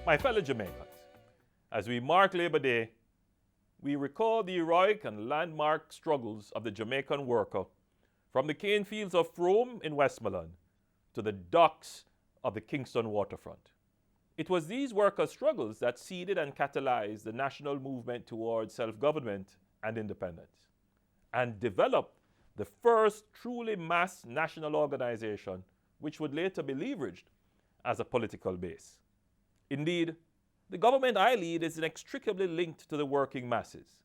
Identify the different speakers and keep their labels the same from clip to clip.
Speaker 1: My fellow Jamaicans, as we mark Labor Day, we recall the heroic and landmark struggles of the Jamaican worker from the cane fields of Frome in Westmoreland to the docks of the Kingston waterfront. It was these workers' struggles that seeded and catalyzed the national movement towards self-government and independence, and developed the first truly mass national organization which would later be leveraged as a political base. Indeed, the government I lead is inextricably linked to the working masses.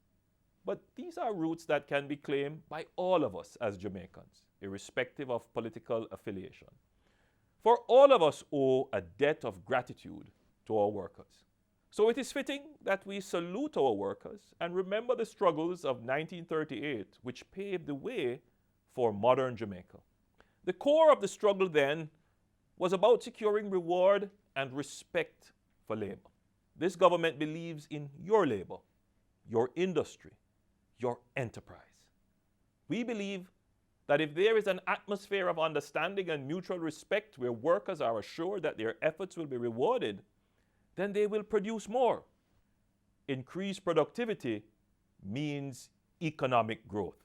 Speaker 1: But these are roots that can be claimed by all of us as Jamaicans, irrespective of political affiliation. For all of us owe a debt of gratitude to our workers. So it is fitting that we salute our workers and remember the struggles of 1938, which paved the way for modern Jamaica. The core of the struggle then was about securing reward and respect for labor. This government believes in your labor, your industry, your enterprise. We believe that if there is an atmosphere of understanding and mutual respect where workers are assured that their efforts will be rewarded, then they will produce more. Increased productivity means economic growth.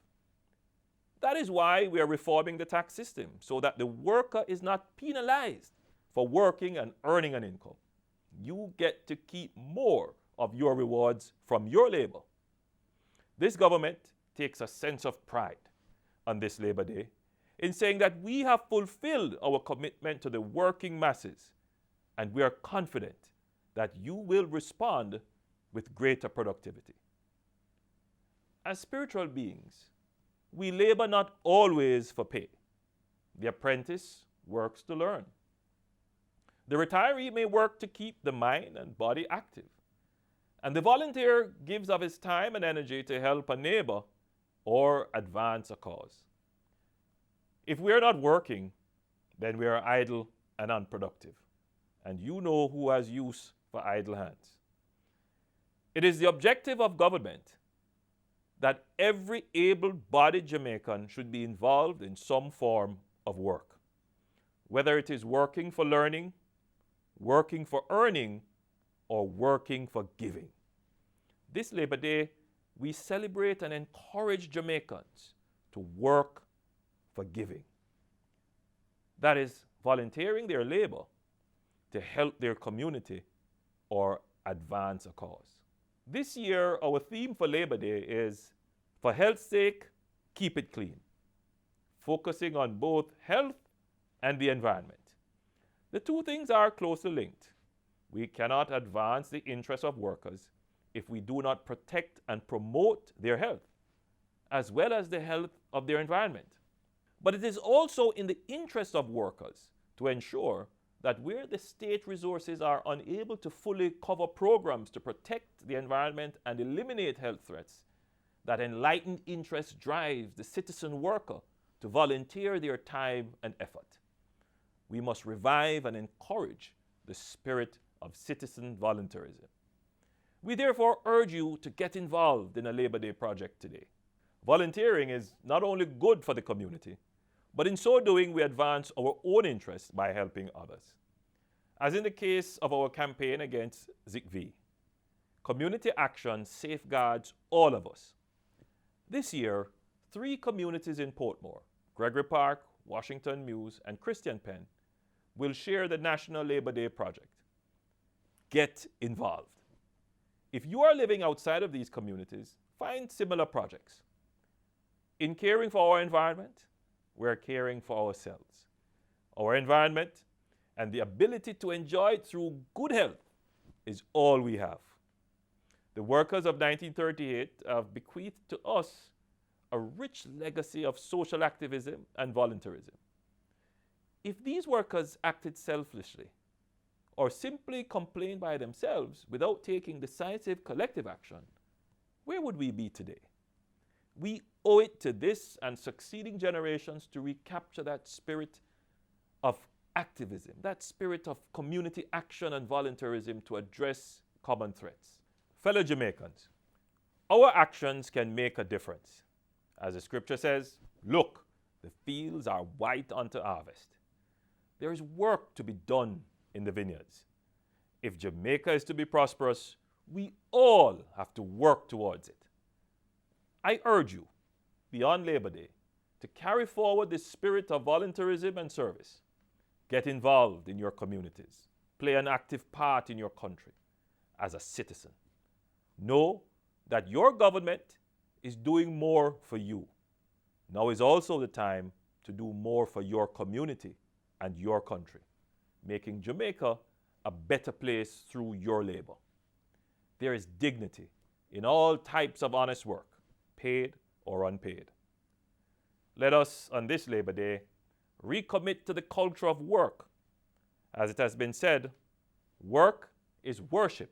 Speaker 1: That is why we are reforming the tax system, so that the worker is not penalized for working and earning an income. You get to keep more of your rewards from your labor. This government takes a sense of pride on this Labor Day in saying that we have fulfilled our commitment to the working masses, and we are confident that you will respond with greater productivity. As spiritual beings, we labor not always for pay. The apprentice works to learn. The retiree may work to keep the mind and body active. And the volunteer gives of his time and energy to help a neighbor or advance a cause. If we are not working, then we are idle and unproductive. And you know who has use for idle hands. It is the objective of government that every able-bodied Jamaican should be involved in some form of work, whether it is working for learning, working for earning, or working for giving. This Labor Day, we celebrate and encourage Jamaicans to work for giving. That is, volunteering their labor to help their community or advance a cause. This year, our theme for Labor Day is, for health's sake, keep it clean, focusing on both health and the environment. The two things are closely linked. We cannot advance the interests of workers if we do not protect and promote their health, as well as the health of their environment. But it is also in the interest of workers to ensure that where the state resources are unable to fully cover programs to protect the environment and eliminate health threats, that enlightened interest drives the citizen worker to volunteer their time and effort. We must revive and encourage the spirit of citizen volunteerism. We therefore urge you to get involved in a Labor Day project today. Volunteering is not only good for the community, but in so doing we advance our own interests by helping others. As in the case of our campaign against ZICV, community action safeguards all of us. This year, 3 communities in Portmore, Gregory Park, Washington Mews, and Christian Penn, will share the National Labor Day project. Get involved. If you are living outside of these communities, find similar projects. In caring for our environment, we're caring for ourselves. Our environment and the ability to enjoy it through good health is all we have. The workers of 1938 have bequeathed to us a rich legacy of social activism and volunteerism. If these workers acted selfishly or simply complained by themselves without taking decisive collective action, where would we be today? We owe it to this and succeeding generations to recapture that spirit of activism, that spirit of community action and volunteerism to address common threats. Fellow Jamaicans, our actions can make a difference. As the scripture says, look, the fields are white unto harvest. There is work to be done in the vineyards. If Jamaica is to be prosperous, we all have to work towards it. I urge you, beyond Labor Day, to carry forward the spirit of volunteerism and service. Get involved in your communities. Play an active part in your country as a citizen. Know that your government is doing more for you. Now is also the time to do more for your community and your country, making Jamaica a better place through your labor. There is dignity in all types of honest work, paid or unpaid. Let us, on this Labor Day, recommit to the culture of work. As it has been said, work is worship.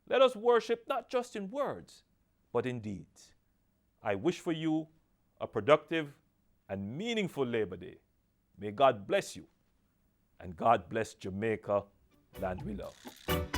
Speaker 1: Let us worship not just in words, but in deeds. I wish for you a productive and meaningful Labor Day. May God bless you, and God bless Jamaica, land we love.